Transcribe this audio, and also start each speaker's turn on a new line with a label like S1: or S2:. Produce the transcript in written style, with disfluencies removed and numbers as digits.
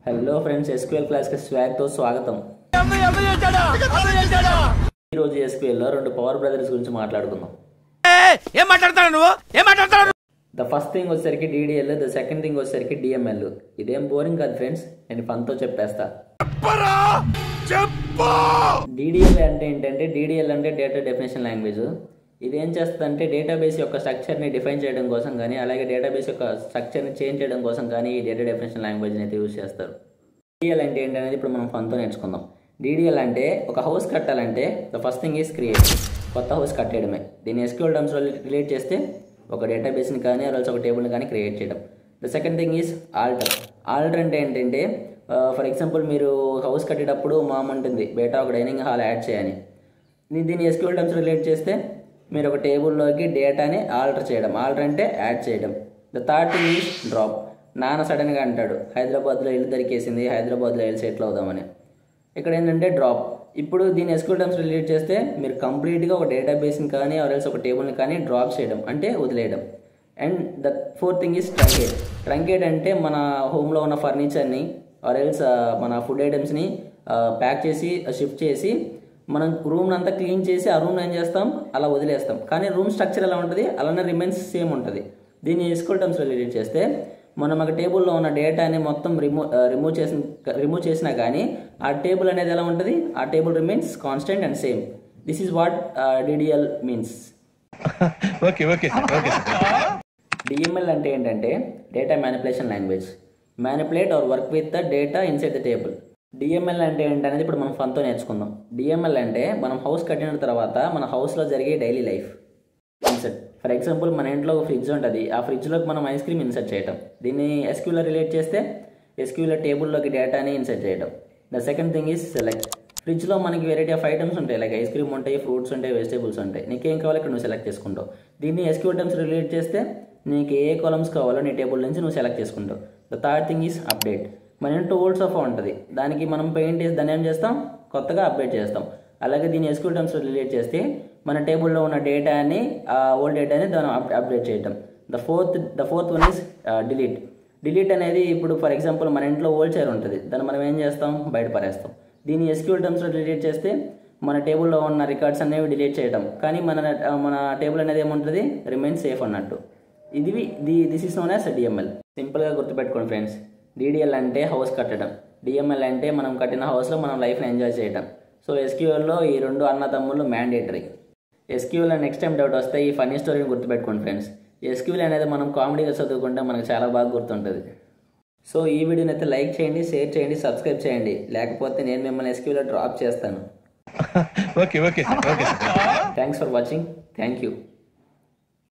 S1: Hello friends, SQL క్లాస్కి స్వాగతం స్వాగతం. ఈరోజు ఎస్క్యూఎల్లో రెండు పవర్ బ్రదర్స్ గురించి మాట్లాడుకుందాం. ద ఫస్ట్ థింగ్ వచ్చేసరికి డిడిఎల్, ద సెకండ్ థింగ్ వచ్చేసరికి డిఎంఎల్. ఇదేం బోరింగ్ కాదు ఫ్రెండ్స్, నేను ఫన్తో చెప్పేస్తా. డిడిఎల్ అంటే ఏంటంటే, డిడిఎల్ అంటే డేటా డెఫినేషన్ లాంగ్వేజ్. ఇది ఏం చేస్తుందంటే డేటాబేస్ యొక్క స్ట్రక్చర్ని డిఫైన్ చేయడం కోసం కానీ, అలాగే డేటాబేస్ యొక్క స్ట్రక్చర్ని చేంజ్ చేయడం కోసం కానీ ఈ డేటా డెఫినేషన్ లాంగ్వేజ్ని అయితే యూజ్ చేస్తారు. డిడిఎల్ అంటే ఏంటనేది ఇప్పుడు మనం ఫన్తో నేర్చుకుందాం. డిడిఎల్ అంటే ఒక హౌస్ కట్టాలంటే the first thing is create, కొత్త హౌస్ కట్టేయడమే. దీన్ని ఎస్క్యూఎల్ టర్మ్స్లో రిలేట్ చేస్తే ఒక డేటాబేస్ని కానీ ఆల్సో ఒక టేబుల్ని కానీ క్రియేట్ చేయడం. The second thing is alter. Alter అంటే ఏంటంటే, ఫర్ ఎగ్జాంపుల్ మీరు హౌస్ కట్టేటప్పుడు ఉంటుంది బయట ఒక డైనింగ్ హాల్ యాడ్ చేయని. దీన్ని ఎస్క్యూఎల్ టర్మ్స్ రిలేట్ చేస్తే మీరు ఒక టేబుల్లోకి డేటాని ఆల్టర్ చేయడం. ఆల్టర్ అంటే యాడ్ చేయడం. The third thing is drop. నాన్న సడన్గా అంటాడు హైదరాబాద్లో ఇల్లు దొరికేసింది, హైదరాబాద్లో ఇల్లు సెటిల్ అవుదామని. ఇక్కడ ఏంటంటే డ్రాప్. ఇప్పుడు దీన్ని ఎస్క్యూఎల్ టర్మ్స్ రిలేట్ చేస్తే మీరు కంప్లీట్గా ఒక డేటాబేస్ని కానీ ఆర్ఎల్స్ ఒక టేబుల్ని కానీ డ్రాప్ చేయడం అంటే వదిలేయడం. And the fourth thing is truncate. Truncate అంటే మన హోమ్లో ఉన్న ఫర్నిచర్ని ఆర్ఎల్స్ మన ఫుడ్ ఐటమ్స్ని ప్యాక్ చేసి షిఫ్ట్ చేసి మనం రూమ్ అంతా క్లీన్ చేసి ఆ రూమ్ ఏం చేస్తాం అలా వదిలేస్తాం. కానీ రూమ్ స్ట్రక్చర్ ఎలా ఉంటుంది అలానే రిమైన్స్ సేమ్ ఉంటుంది. దీన్ని ఎస్క్యూఎల్ టర్మ్స్ రిలేట్ చేస్తే మనం ఒక టేబుల్లో ఉన్న డేటాని మొత్తం రిమూవ్ చేసినా కానీ ఆ టేబుల్ అనేది ఎలా ఉంటుంది, ఆ table remains constant and same. This is what DDL means. DML అంటే ఏంటంటే data manipulation language. Manipulate or work with the data inside the table. DML అంటే ఏంటనేది ఇప్పుడు మనం ఫన్తో నేర్చుకుందాం. డిఎంఎల్ అంటే మనం హౌస్ కట్టిన తర్వాత మన హౌస్లో జరిగే daily life insert. For example మన ఇంట్లో ఒక ఫ్రిడ్జ్ ఉంటుంది, ఆ ఫ్రిడ్జ్లోకి మనం ఐస్ క్రీమ్ ఇన్సర్ట్ చేయడం. దీన్ని ఎస్క్యూఎల్ రిలేట్ చేస్తే ఎస్క్యూఎల్ టేబుల్లోకి డేటాని ఇన్సర్ట్ చేయడం. The second thing is select. ఫ్రిడ్జ్లో మనకి వెరైటీ ఆఫ్ ఐటమ్స్ ఉంటాయి, లైక్ ఐస్ క్రీమ్ ఉంటాయి, ఫ్రూట్స్ ఉంటాయి, వెజిటేబుల్స్ ఉంటాయి. నీకేం కావాలో ఇక్కడ నువ్వు సెలెక్ట్ చేసుకుంటావు. దీన్ని ఎస్క్యూఎల్ టర్మ్స్ రిలేట్ చేస్తే నీకు ఏ కాలమ్స్ కావాలో నీ టేబుల్ నుంచి నువ్వు సెలెక్ట్ చేసుకుంటావు. The third thing is update. మన ఇంట్లో ఓల్డ్ సోఫా ఉంటుంది, దానికి మనం పెయింట్ వేసి దాన్ని ఏం చేస్తాం కొత్తగా అప్డేట్ చేస్తాం. అలాగే దీన్ని ఎస్క్యూఎల్ టర్మ్స్ రిలేట్ చేస్తే మన టేబుల్లో ఉన్న డేటాని ఓల్డ్ డేటాని దాన్ని అప్డేట్ చేయడం. The fourth one is delete. Delete అనేది ఇప్పుడు ఫర్ ఎగ్జాంపుల్ మన ఇంట్లో ఓల్డ్ చైర్ ఉంటుంది, దాన్ని మనం ఏం చేస్తాం బయట పడేస్తాం. దీన్ని ఎస్క్యూఎల్ టర్మ్స్లో రిలేట్ చేస్తే మన టేబుల్లో ఉన్న రికార్డ్స్ అనేవి డిలీట్ చేయడం, కానీ మన టేబుల్ అనేది ఏముంటుంది రిమైన్ సేఫ్ అన్నట్టు. This is known as DML. సింపుల్గా గుర్తుపెట్టుకోండి ఫ్రెండ్స్, డిడిఎల్ అంటే హౌస్ కట్టడం, డిఎంఎల్ అంటే మనం కట్టిన హౌస్లో మనం లైఫ్ని ఎంజాయ్ చేయడం. సో ఎస్క్యూఎల్లో ఈ రెండు అన్నదమ్ములు mandatory. SQL next time doubt వస్తే ఈ ఫన్నీ స్టోరీని గుర్తుపెట్టుకోండి ఫ్రెండ్స్. ఎస్క్యూఎల్ అనేది మనం కామెడీగా చదువుకుంటే మనకు చాలా బాగా గుర్తుంటుంది. సో ఈ వీడియోని అయితే లైక్ చేయండి, షేర్ చేయండి, సబ్స్క్రైబ్ చేయండి, లేకపోతే నేను మిమ్మల్ని ఎస్క్యూఎల్లో డ్రాప్ చేస్తాను. Thanks for watching. Thank you.